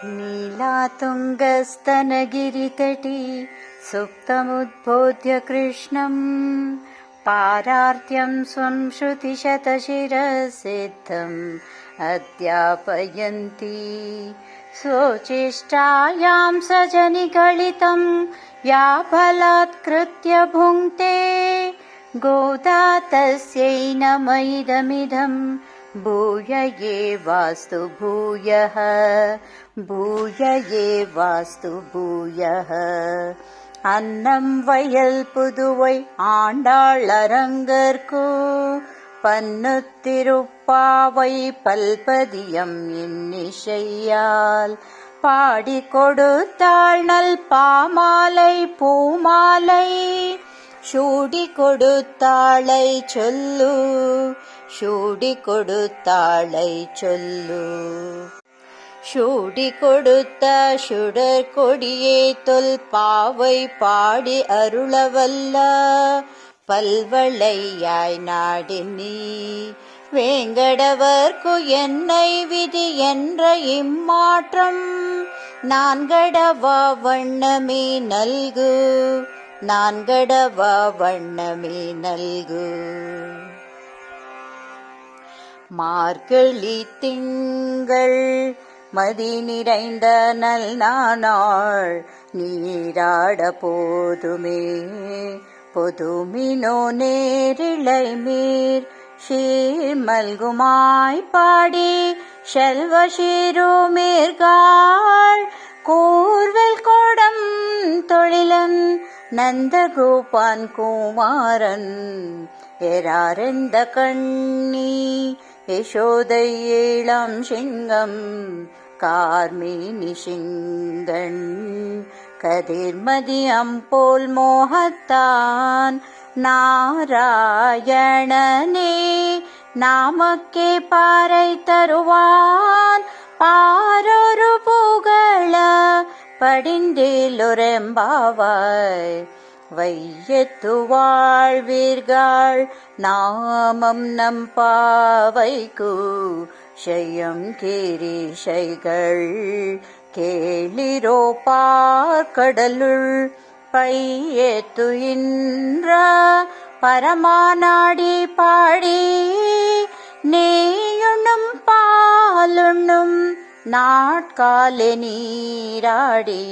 नीलातुङ्गस्तनगिरितटी सुप्तमुद्बोध्य कृष्णम् पारार्त्यं स्वं श्रुतिशतशिरसिद्धम् अध्यापयन्ती स्वचेष्टायां सजनिगलितं या बलात्कृत्य भुङ्क्ते गोदा तस्यै नमः भूय एवास्तु भूयः भूय एवास्तु भूयः அன்னம் வயல் புதுவை ஆண்டாள் அரங்கற்கு பன்னுத்திருப்பாவை பல்பதியம் இன்னிசையால் பாடி கொடுத்தாள் நல் பாமாலை பூமாலை சூடி கொடுத்தாளை சொல்லு சூடி கொடுத்தாளை சொல்லு சூடி கொடுத்த சுடர் கொடியே தொல் பாவை பாடி அருளவல்ல பல்வளையாய் நாடினி வேங்கடவர்க்கு என்னை விதி என்ற இம்மாற்றம் நான்கடவா வண்ணமே நல்கு நான்கடவா வண்ணமே நல்கு மார்கழி திங்கள் மதி நிறைந்த நல் நாள் நீராட போதுமே பொதுமினோ நேரிழை மீர் ஷீர் மல்குமாய் பாடி செல்வ ஷீருமேர்காள் கூர்வெல் கோடம் தொழிலன் நந்தகோபான் குமாரன் எராரெந்த கண்ணி யசோதை ஏழாம் சிங்கம் கார்மேனி சிங்கன் கதிர்மதியம் போல் மோகத்தான் நாராயணனே நாமக்கே பாறை தருவான் பாரொரு புகழ படிந்திலொரெம்பாவாய் வையத்து வாழ்வீர்கள் நாமம் நம் பாவைக்கு ஷயம் கிரீஷைகள் கேளிரோ பார்க்கடலுள் பையத்து இன்ற பரமானாடி பாடி நீயுண்ணும் பாலுண்ணும் நாட்காலே நீராடி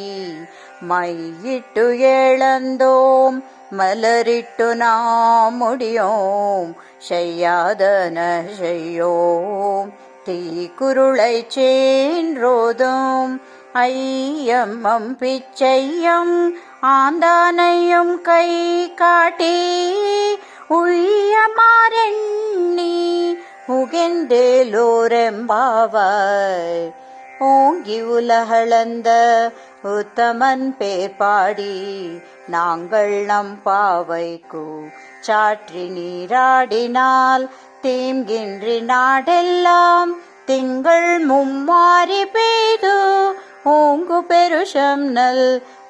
மையிட்டு ஏழந்தோம் மலரிட்டு நாம் முடியோம் செய்யாதன செய்யோம் தீக்குருளை சேன்றோதும் ஐயம்மம் பிச்சையம் ஆந்தானையும் கை காட்டி உய்யமாறெண்ணி உகெந்தேலோரெம்பாவாய் ஓங்கி உலகளந்த உத்தமன் பேர் பாடி நாங்கள் நம் பாவைக்கு சாற்றி நீராடினால் தீம்கின்றி நாடெல்லாம் திங்கள் மும்மாறி பெய்து ஓங்கு பெருஷம் நல்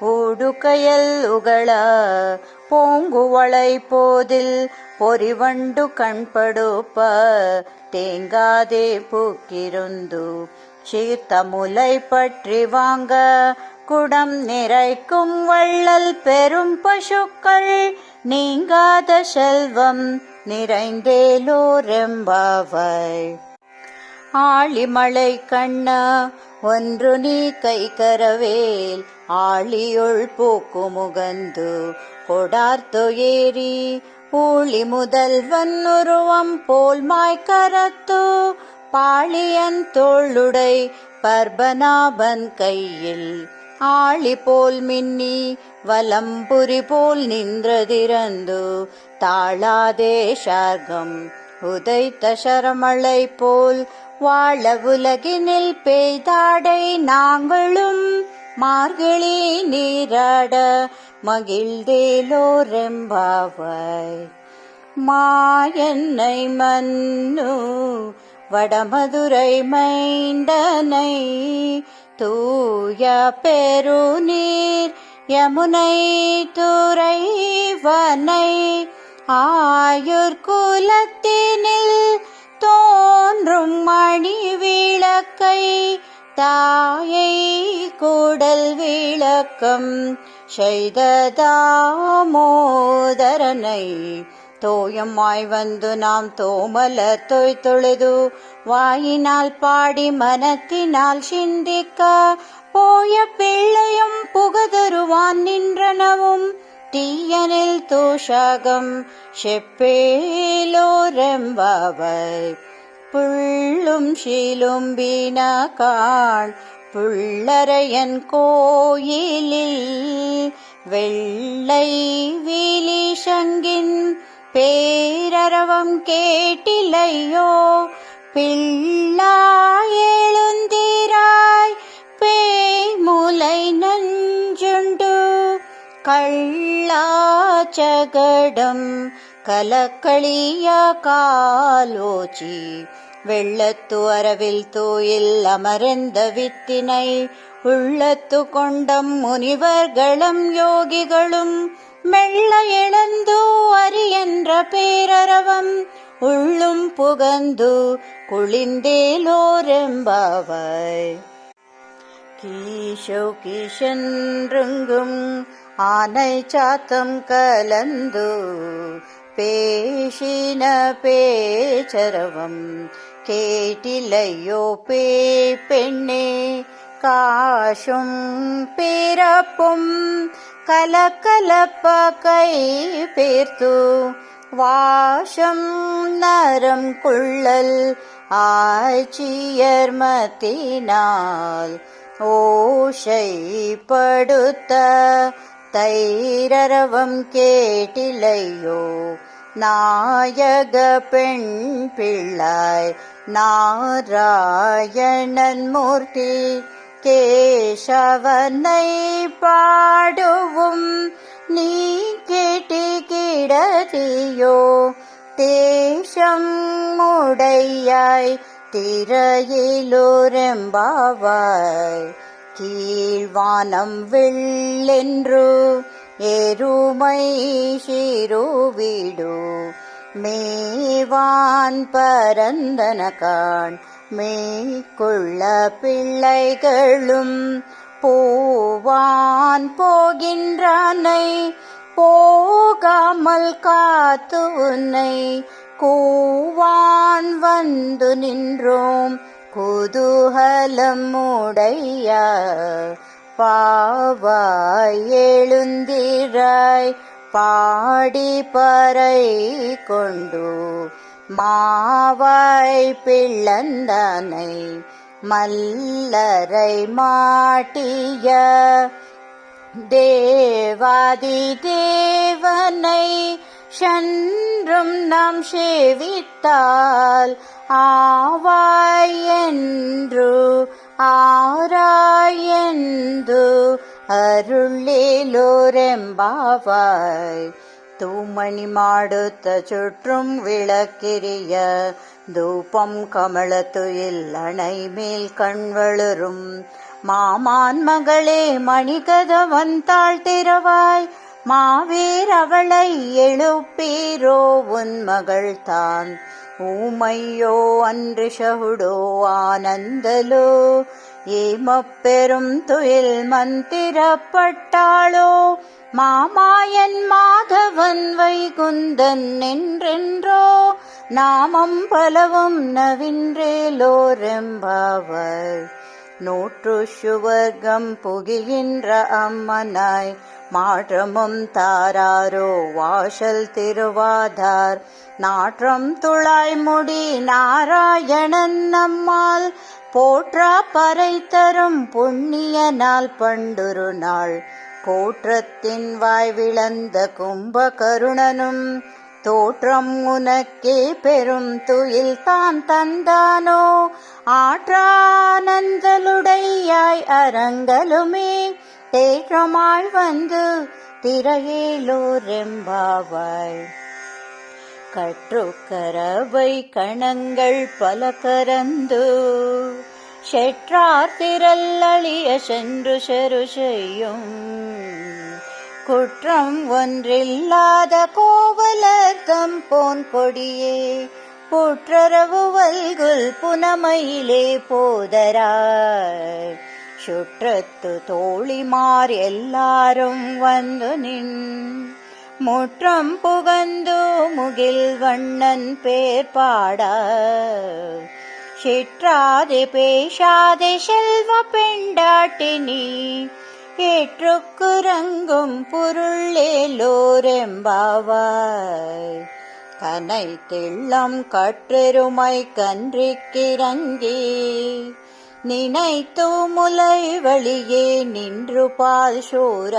ஊடுகையல் உகள போங்குவளை போதில் பொறிவண்டு கண்படுப்ப தேங்காதே பூக்கிருந்து சீர்த்த முலை பற்றி வாங்க குடம் நிறைக்கும் வள்ளல் பெரும் பசுக்கள் நீங்காத செல்வம் நிறைந்தேலோரெம்பாவாய் ஆழிமழை கண்ண ஒன்று நீ கை கரவேல் ஆழியுள் பூக்கு முகந்து கொடார்த்து ஏறி ஊழி முதல்வன் உருவம் போல் மாய்கரத்து பாளியன் தோளுடை பர்பநாபன் கையில் ஆளி போல் மின்னி வலம்புரி போல் நின்றதிரந்து தாளாதே ஷார்கம் உதைத்த சரமழை போல் வாழ உலகினில் பெய்தாடை நாங்களும் மார்கழி நீராட மகிழ்ந்தேலோரெம்பாவாய் மாயன்னை மன்னு வடமதுரை மைந்தனை தூய பெருநீர் யமுனை துறைவனை ஆயுர்குலத்தினில் தோன்றும் மணி விளக்கை தாயை கூடல் விளக்கம் செய்த தாமோதரனை தோயமாய் வந்து நாம் தோமலர் தொழுது வாயினால் பாடி மனத்தினால் சிந்திக்க போய பிள்ளையும் புகதருவான் நின்றனவும் தீயனில் தூஷகம் செப்பேலோரெம்பவை புள்ளும் சிலும்பின காண் புள்ளரையன் கோயிலில் வெள்ளை விழி சங்கின் பேரரவம் கேட்டிலையோ பிள்ளாயெழுந்திராய் பேய்முலை நஞ்சுண்டு கள்ளாச்சகடம் கலக்களிய காலோச்சி வெள்ளத்து அரவில் தூயில் அமர்ந்த வித்தினை உள்ளத்து கொண்டம் முனிவர்களும் யோகிகளும் மெல்ல இழந்து அரியன்ற பேரரவம் உள்ளும் புகந்து குளிந்தேலோரெம்பாவாய். கீஷோ கீஷென்றுங்கும் ஆனை சாத்தம் கலந்து பேசின பேச்சரவம் கேட்டிலையோ பெண்ணே காசும் பிறப்பும் கலக்கலப்ப கை பேர்த்து வாசம் நரம் குள்ளல் ஆட்சியர் மத்தினால் ஓஷை படுத்த தைரரவம் கேட்டிலையோ நாயக பெண் பிள்ளாய் நாராயணன் மூர்த்தி கேசவனை பாடுவும் நீ கேட்டி கிடதியோ தேசம் உடையாய் திரையிலோரெம்பாவாய். கீழ்வானம் வெள்ளென்று எருமை சிறுவிடு மேவான் பரந்தனகான் மேற்குள்ள பிள்ளைகளும் போவான் போகின்றானை போகாமல் காத்து உன்னை கூவான் வந்து நின்றோம் குதூகலம் உடைய பாவாய் எழுந்திராய் பாடி பறை கொண்டு மாவாய் பிள்ளந்தானை மல்லரை மாட்டிய தேவாதி தேவனை சென்றும் நாம் சேவித்தால் ஆவாய் என்று ஆராயந்து அருளேலோரெம்பாவாய். தூமணி மாடுத்த சுற்றும் விளக்கிரிய தூபம் கமலத்துயில் அணை மேல் கண்வளரும் மாமான் மகளே மணிகதவன் தாழ்த்திரவாய் மாவீர் அவளை எழுப்பீரோ உன் மகள் தான் ஊமையோ அன்று ஷகுடோ ஆனந்தலோ ஏமப்பெரும் துயில் மந்திரப்பட்டாளோ மாமாயன் மாதவன் வைகுந்தன் என்றென்றோ நாமம் பலவும் நவின்றேலோரெம்பாவாய். நூற்று சுவர்க்கம் புகின்ற அம்மனாய் மாற்றமும் தாராரோ வாசல் திருவாதார் நாற்றம் துளாய் முடி நாராயணன் நம்மால் போற்றா பறை தரும் புண்ணிய நாள் பண்டுரு நாள் கோற்றத்தின் வாய் விளந்த கும்பகருணனும் தோற்றம் உனக்கே பெரும் துயில் தான் தந்தானோ ஆற்றானந்தலுடையாய் அரங்கலுமே தேற்றமாய் வந்து திரையேலோரெம்பாவாய். கற்றுக்கரவை கணங்கள் பல கரந்து செற்றார் திரள் அழிய சென்று செரு செய்யும் குற்றம் ஒன்றில்லாத கோவலர் தம் போன் கொடியே புற்றரவு வல்குல் புனமையிலே போதராய் சுற்றத்து தோழிமார் எல்லாரும் வந்து நின் முற்றம் புகந்து முகில் வண்ணன் பேர் பாட சிற்றாதே பேசாதே செல்வ பெண்டாட்டினி ஏற்றுக்குறங்கும் பொருளேலோரெம்பாவாய் கனை தெள்ளம் கற்றெருமை கன்றிக்கிறங்கி நினைத்து முலை வழியே நின்று பால் சோர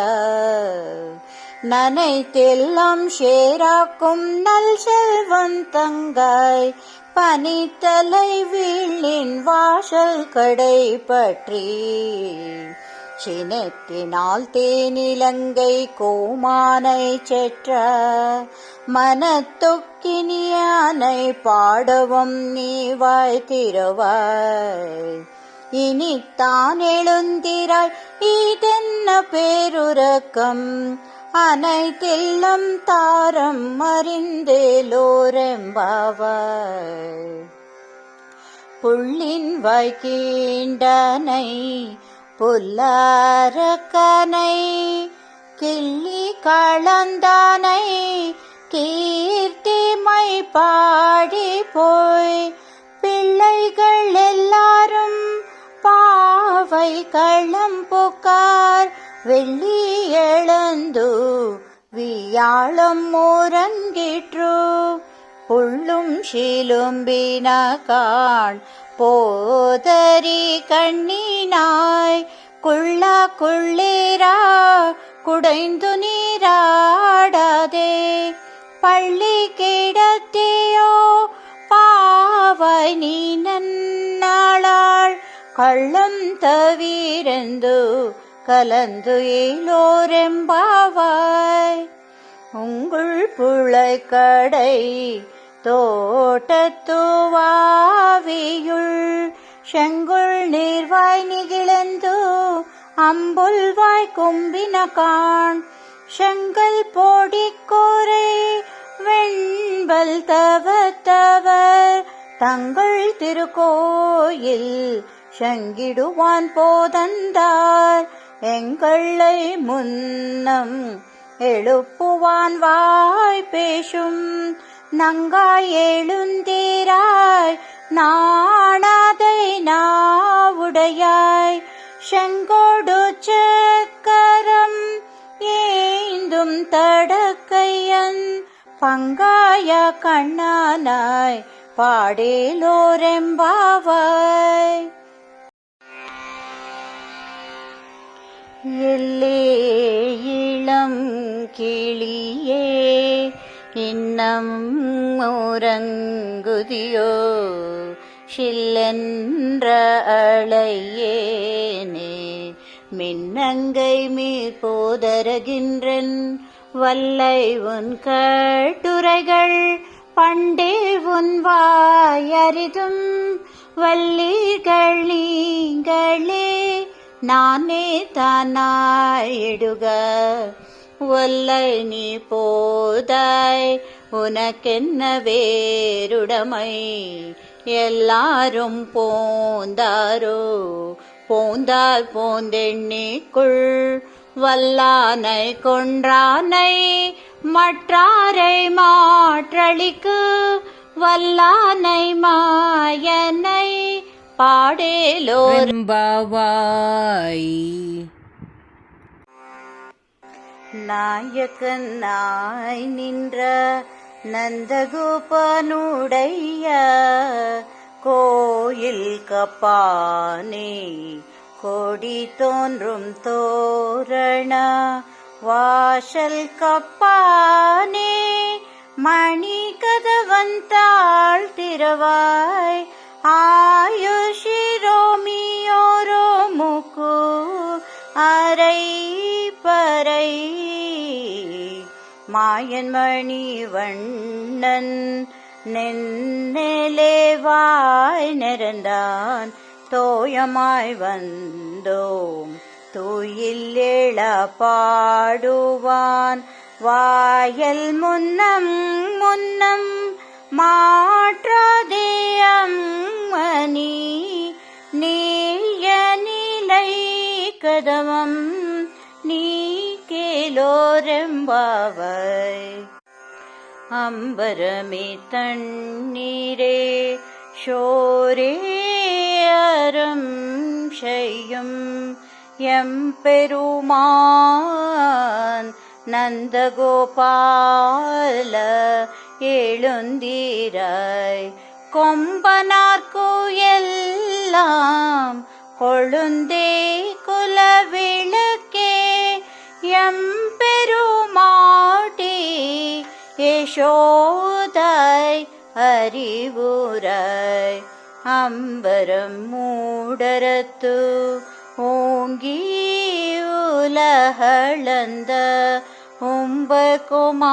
நனைத்தெல்லாம் சேராக்கும் நல் செல்வன் தங்காய் பனித்தலை வீழின் வாசல் கடை பற்றி சினத்தினால் தேனிலங்கை கோமானை செற்ற மனத்தொக்கினியானை பாடவும் நீ வாய் திறவாய் இனித்தான் எழுந்திராய் இதென்ன பேருரக்கம் அனைத்தெல்லாம் தாரம் அறிந்தேலோரெம்பாவாய் புள்ளின் வாய்க்கீண்டனை புல்லாரக்கனை கிள்ளி களந்தானை கீர்த்திமை பாடி போய் பிள்ளைகள் எல்லாரும் பாவை களம் புக்கார் வெள்ளி எழுந்து வியாழம் முறங்கிற்று புள்ளும் சிலும்பின காண் போதரி கண்ணினாய் குள்ள குள்ளீரா குடைந்து நீராடாதே பள்ளி கிடத்தியோ பாவாய் நீ நன்னாளாள் கள்ளம் தவிரந்து கலந்து ஏலோரெம்பாவாய் உங்கள் புழைக்கடை தோட்டத்துவாவியுள் செங்குள் நீர்வாய் நிகிழந்து அம்புல்வாய் கும்பின காண் செங்கல் போடிக்கோரை வெண்பல் தவத்தவர் தங்கள் திருக்கோயில் செங்கிடுவான் போதந்தார் எங்களை முன்னம் எழுப்புவான் வாய் பேசும் நங்காய் எழுந்தீராய் நாணாதை நாவுடையாய் செங்கோடு சக்கரம் ஏந்தும் தடக்கையன் பங்காய கண்ணானாய் பாடேலோரெம்பாவாய் எல்லே இளம் கிளியே இன்னம் உறங்குதியோ சில்லென்ற அழையேனே மின்னங்கை மீர் போதரகின்றன் வல்லை உன் கட்டுரைகள் பண்டே உன் வாயறிதும் வல்லீர்கள் நீங்களே நானே தானாயிடுக ஒல்லை நீ போதாய் உனக்கென்ன வேறுடமை எல்லாரும் போந்தாரோ போந்தால் போந்தெண்ணிக்குள் வல்லானை கொன்றானை மற்றாரை மாற்றளிக்கு வல்லானை மாயனை பாடேலோரெம்பாவாய் நாயகனாய் நின்ற நந்தகோபனுடைய கோயில் கப்பானே கொடி தோன்றும் தோரண வாசல் கப்பானே மணி கதவந்தாள் திறவாய் ஆயுஷிரோமியோரோ முக்கு அரை பறை மாயன் மணி வண்ணன் நென்னேலேவாய் நிறந்தான் தோயமாய் வந்தோம் தூயில் எழ பாடுவான் வாயல் முன்னம் முன்னம் மாற்றாதே அம்மணி நீய நிலை கதவம் நீ கேளோரெம்பாவாய். அம்பரமே தண்ணீரே ஷோரே அறம் செய்யும் எம்பெருமான் நந்தகோபால எழுந்தீராய். கொம்பனார்க்கு எல்லாம் கொழுந்தே குலவிளக்கே எம்பெருமாட்டி யசோதாய் அறிவுராய். அம்பரம் மூடரத்து ஓங்கி உலகளந்த உம்பகுமானே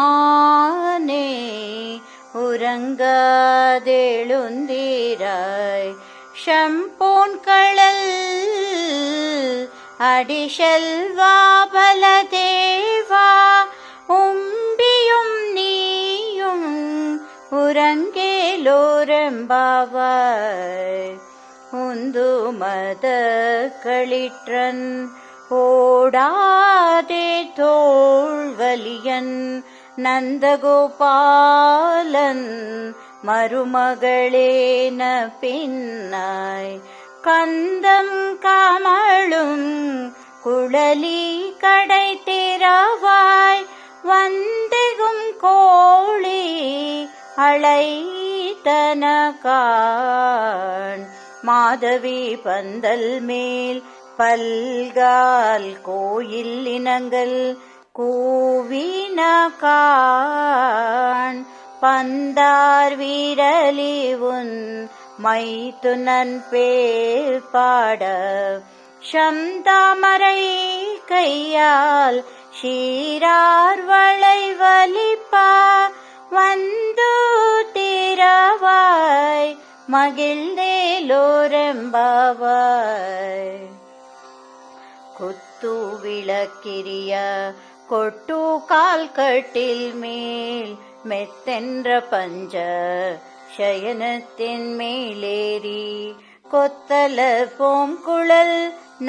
உறங்காதெழுந்தீராய். ஷம்போன் களல் அடிசெல்வா பலதேவா உம்பியும் நீயும் உறங்கேலோரெம்பாவாய். உந்து மத களிற்றன் ஓடாதே தோள்வலியன் நந்தகோபாலன் மருமகளேன பின்னாய். கந்தம் கமழும் குழலி கடை திறவாய் வந்தெகும் கோழி அழைத்தனகான். மாதவி பந்தல் மேல் பல்கால் கோயில் இனங்கள் கூவினகான். பந்தார் வீரலி உன் மைத்துனன் பேர் பாட சந்தாமரை கையால் ஷீரார் வளைவலிப்பா வந்து திரவாய் மகிழ்ந்தேலோரெம்பாவாய். குத்து விளக்கிரிய கொட்டு கால் கட்டில் மேல் மெத்தென்ற பஞ்ச சயனத்தின் மேலேறி கொத்தல போங்குழல்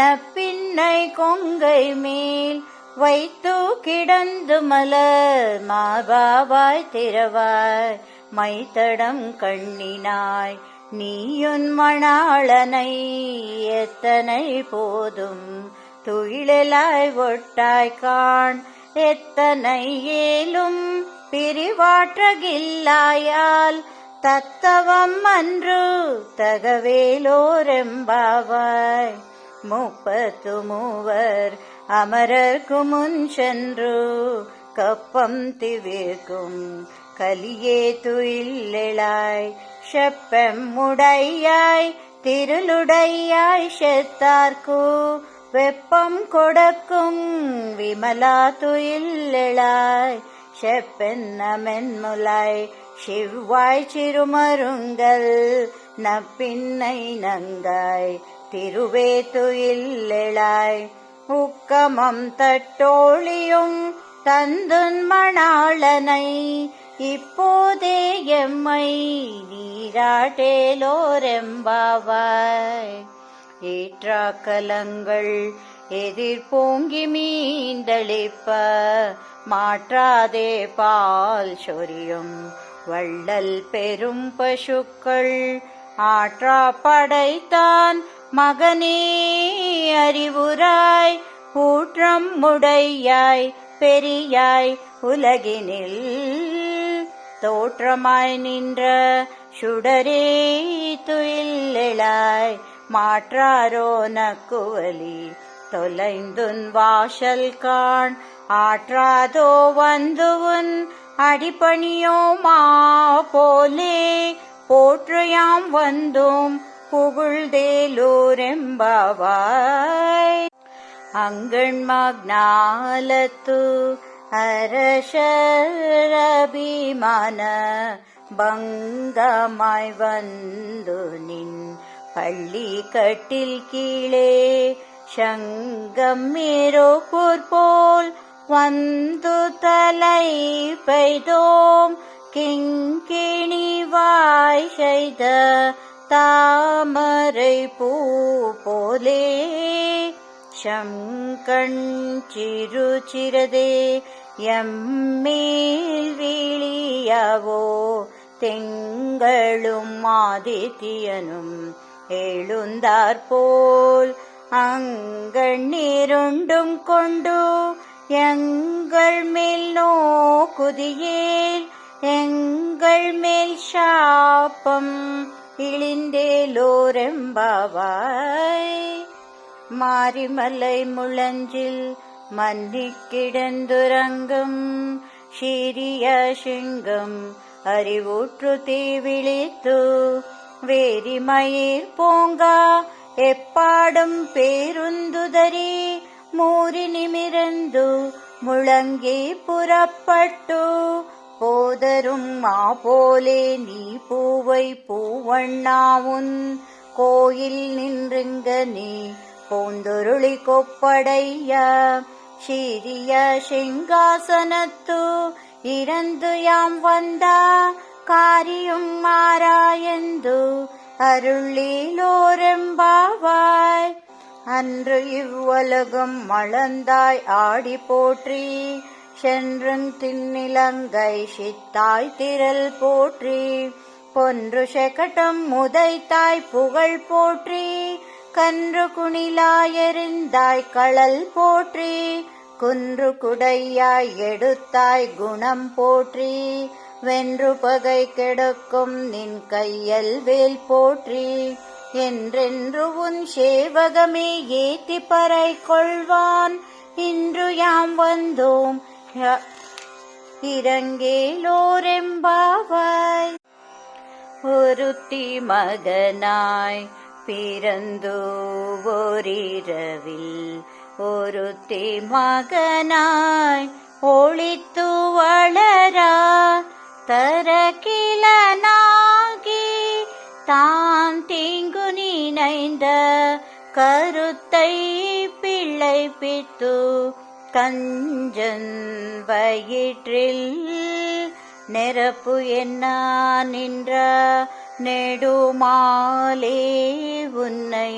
நப்பின்னை கொங்கை மேல் வைத்து கிடந்து மலர் மாபாவாய் திரவாய் மைத்தடம் கண்ணினாய். நீயுன் மணாளனை எத்தனை போதும் துயிலாய் ஒட்டாய் காண். எத்தனை ஏலும் பிரிவாற்றகில்லாயால் தத்தவம் அன்று தகவேலோரெம்பாவாய். 33 அமரர்க்கு முன் சென்று கப்பம் திவிர்க்கும் கலியே துயிலெழாய். செப்பமுடையாய் திருளுடையாய் செத்தார்க்கு வெப்பம் கொடுக்கும் விமலா துயிலெழாய். செப்பென்ன மென்முலாய் சிவ்வாய் சிறுமருங்கள் நப்பின்னை நங்காய் திருவே துயிலெழாய். உக்கமம் தட்டோழியும் தந்துன் மணாளனை இப்போதே எம்மை நீராட்டேலோரெம்பாவாய். ஏற்றாக்கலங்கள் எதிர்போங்கி மீண்டளிப்ப மாற்றாதே பால் சொரியும் வள்ளல் பெரும் பசுக்கள் ஆற்றா படைத்தான் மகனே அறிவுராய். ஊற்றம் உடையாய் பெரியாய் உலகினில் தோற்றமாய் நின்ற சுடரே துயிலெழாய். மாற்றாரோ நக்குவலி தொலைந்துன் வாசல் காண். ஆற்றாதோ வந்துவுன் அடிப்பணியோ மா போலே போற்றுயாம் வந்தோம் புகழ்ந்தேலோரெம்பாவாய். அங்கண்மக்ஞாலத்து அரசரபிமான பங்கமாய் வந்து நின் பள்ளி கட்டில் கீழே சங்கம் மேரோப்போர் போல் வந்து தலை பெய்தோம் கிங்கிணி வாய் செய்த தாமரை பூ போலே சங்கண் சிறு சிறதே எம்மேல் விழியாவோ திங்களும் ஆதித்யனும் எழுந்தாற்போல் அங்கண்ணிருண்டும் கொண்டு எங்கள் மேல் நோக்குதியேல் எங்கள் மேல் சாபம் இழிந்தேலோரெம்பாவாய். மாரிமலை முழஞ்சில் மன்னி கிடந்துறங்கும் சிறிய சிங்கம் அறிவுற்று தீவிழித்து வேரிமயிர் போங்கா எப்பாடும் பேருந்துதறி ಮೂರಿ ನಿಮಿರಂದು ಮುಳಂಗಿ புறப்பட்டு போதரும் மாபோலே நீ பூவை பூவண்ணாவுன் கோயில் நின்றுங்க நீ பூந்தொருளி கொப்படைய சிறிய சிங்காசனத்து இறந்து யாம் வந்தா காரியும் மாறாயெந்து அருளிலோரெம்பாவாய். அன்று இவ்வுலகம் மளந்தாய் ஆடி போற்றி சென்றும் திண்ணிலங்கை சித்தாய் திரள் போற்றி பொன்று செகட்டம் முதைத்தாய் புகழ் போற்றி கன்று குணிலாயெறிந்தாய் களல் போற்றி குன்று குடையாய் எடுத்தாய் குணம் போற்றி வென்று பகை கெடுக்கும் நின் கையல் வேல் போற்றி என்றென்று உன் சேவகமே ஏத்தி பறை கொள்வான் இன்று யாம் வந்தோம் இறங்கேலோரெம்பாவாய். ஒருத்தி மகனாய் பிறந்து ஓரிரவில் ஒருத்தி மகனாய் ஒளித்து வளரா தரகிலனாகி தான் தீங்கு நினைந்த கருத்தை பிள்ளை பித்து கஞ்சன் வயிற்றில் நெருப்பு என்ன நின்ற நெடுமாலே உன்னை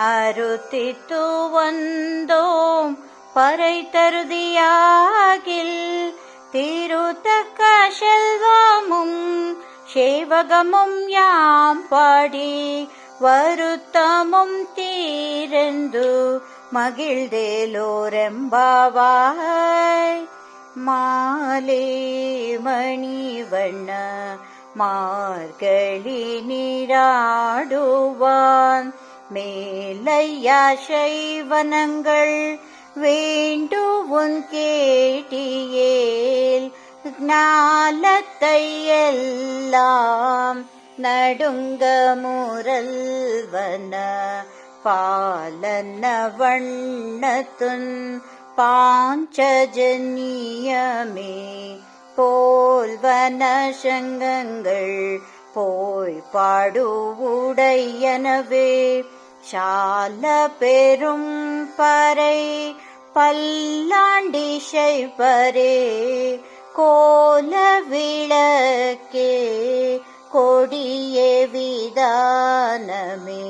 அறுத்தித்து வந்தோம் பறை தருதியாகில் திருத்தக்க செல்வமும் சேவகமும் யாம் பாடி வருத்தமும் தீரந்து மகிழ்ந்தேலோரெம்பாவாய். மாலே மணிவண்ண மார்கழி நீராடுவான் மேலையா சைவனங்கள் வேண்டுவுன் கேட்டியேல் ஞாலத்தை எல்லாம் நடுங்க முரல்வன பாலன வண்ணத்துன் பாஞ்சஜன்யமே போல்வன சங்கங்கள் போய் பாடுவுடையனவே சால பெரும் பறை பல்லாண்டி செய்வரே கோல விளக்கே கொடியே விதானமே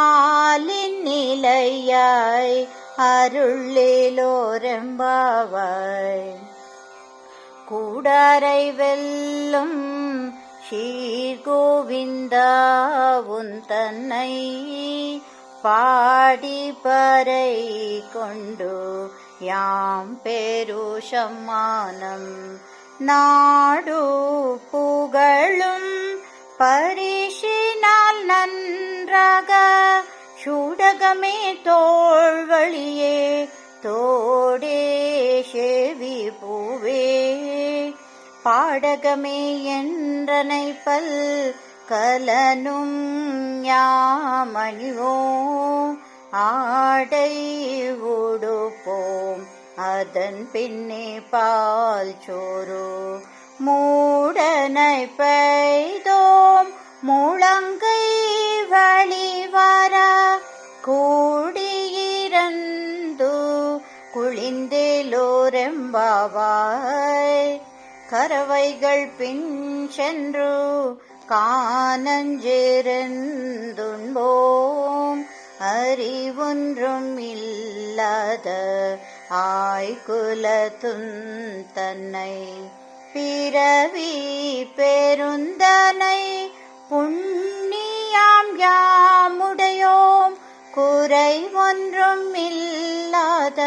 ஆலின் நிலையாய் அருளேலோரெம்பாவாய். கூடாரை வெல்லும் ஸ்ரீகோவிந்தா உன் தன்னை பாடி பறை கொண்டு யாம் பெரு சம்மானம் நாடு புகழும் பரிசினால் நன்றாக சூடகமே தோள்வழியே தோடே செவி பூவே பாடகமே என்றனை பல் கலனும் யாமணிவோம் ஆடை உடுப்போம் அதன் பின்னே பால் சோறு மூடனை பெய்தோம் முழங்கை வழிவர கூடியிரந்து குளிந்தேலோரெம்பாவாய். கறவைகள் பின் சென்று காணஞ்சேர்ந்துண்போம். அறிவொன்றும் இல்லாத ஆய்குலத்தும் தன்னை பிறவி பெருந்தனை புண்ணியாம் யாமுடையோம். குறை ஒன்றும் இல்லாத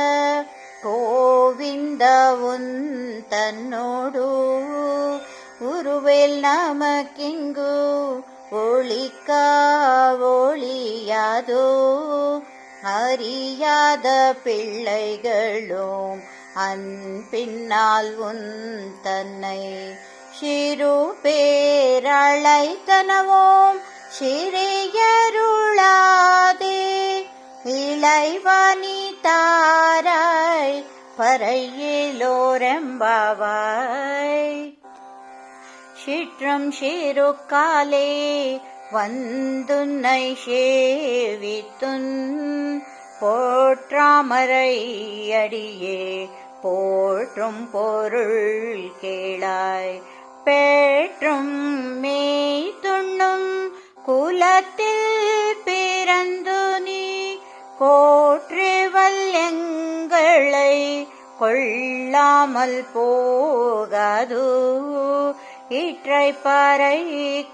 கோவிந்தவுன் தன்னோடு உருவேல் நமக்கிங்கு ஒளிக்கா ஒளியாதோ. அறியாத பிள்ளைகளும் அன்பின்னால் உன் தன்னை சிறு பேரழைத்தனவோம். சிறியருளாதே இளைவனி தாராய் பறையிலோரெம்பாவாய். சிற்றம் சிறுக்காலே வந்துன்னை சேவித்துன் போற்றாமரை அடியே போற்றும் பொருள் கேளாய். பேற்றும் மேய்த்துண்ணும் குலத்தில் பிறந்து நீ கோற்றிவல் எங்களை கொள்ளாமல் போகாது. இற்றை பறை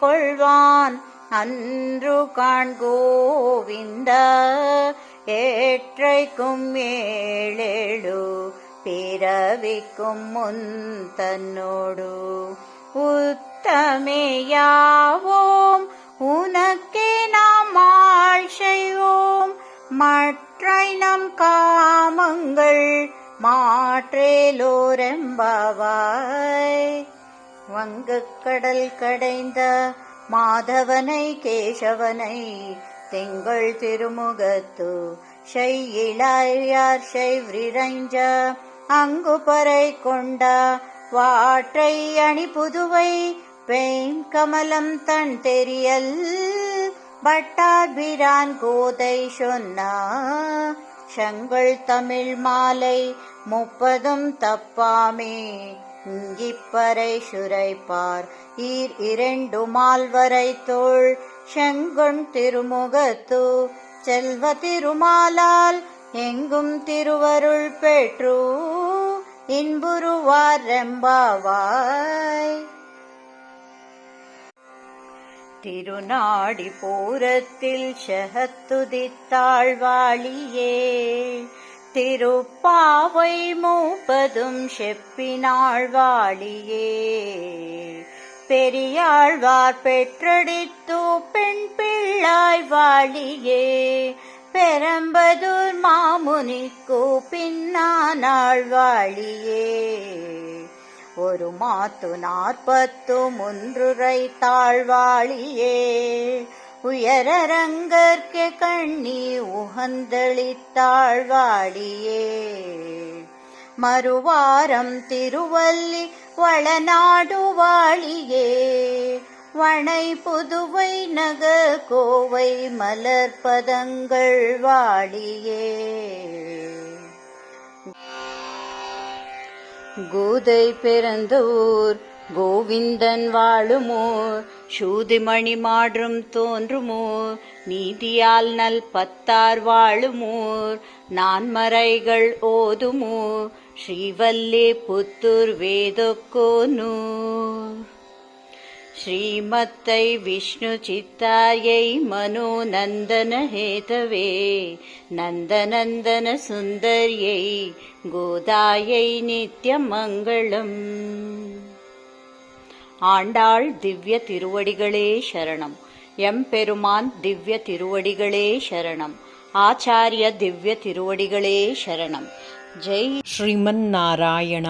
கொள்வான் அன்று காண்கோவிந்த. ஏற்றைக்கும் ஏழேழு பிறவிக்கும் முன் தன்னோடு உத்தமேயாவோம். உனக்கே நாம் ஆள் செய்வோம். மற்றை நம் காமங்கள் மாற்றேலோரெம்பாவாய். வங்கக்கடல் கடைந்த மாதவனை கேசவனை திங்கள் திருமுகத்து செய்யிலாயார் செய்விரைஞ்ச அங்கு பறை கொண்ட வாற்றை அணி புதுவை பெண் கமலம் தன் தெரியல். பட்டாபிரான் கோதை சொன்னா செங்கல் தமிழ் மாலை 30 தப்பாமே. இங்கிப்பறை சுரைப்பார் ஈர் 2 மால்வரை தோள் செங்கொண் திருமுகத்து செல்வ திருமாலால் எங்கும் திருவருள் பெற்று இன்புறுவார் ரெம்பாவாய். திருநாடி பூரத்தில் செகத்துதித்தாழ்வாளியே திருப்பாவை 30 செப்பினாழ்வாளியே. பெரியாழ்வார் பெற்றெடுத்து பெண் பிள்ளாய் வாழியே. பெரம்பதூர் மாமுனிக்கு பின்னானாழ்வாளியே. ஒரு மாத்து 43 தாழ்வாளியே. உயரரங்கற்கே கண்ணி உகந்தளித்தாழ்வாளியே. மறுவாரம் திருவல்லி வளநாடுவாளியே. வனை புதுவை நகர் கோவை மலர்பதங்கள் வாழியே. கோதை பிறந்தூர் கோவிந்தன் வாழுமோர் சூதிமணி மாற்றும் தோன்றுமோர் நீதியால் நல் 10 வாழுமோர் நான்மறைகள் ஓதுமோர் ஸ்ரீவல்லி புத்தூர் வேதக்கோனூர். ஸ்ரீமத்தை விஷ்ணு சித்தாயை மனோ நந்தன ஹேதவே நந்தநந்தன சுந்தரியை கோதாயை நித்யமங்களம். ஆண்டாள் திவ்ய திருவடிகளே சரணம். எம்பெருமான் திவ்ய திருவடிகளே சரணம். ஆச்சாரிய திவ்ய திருவடிகளே சரணம். ஜெய் ஸ்ரீமன் நாராயண.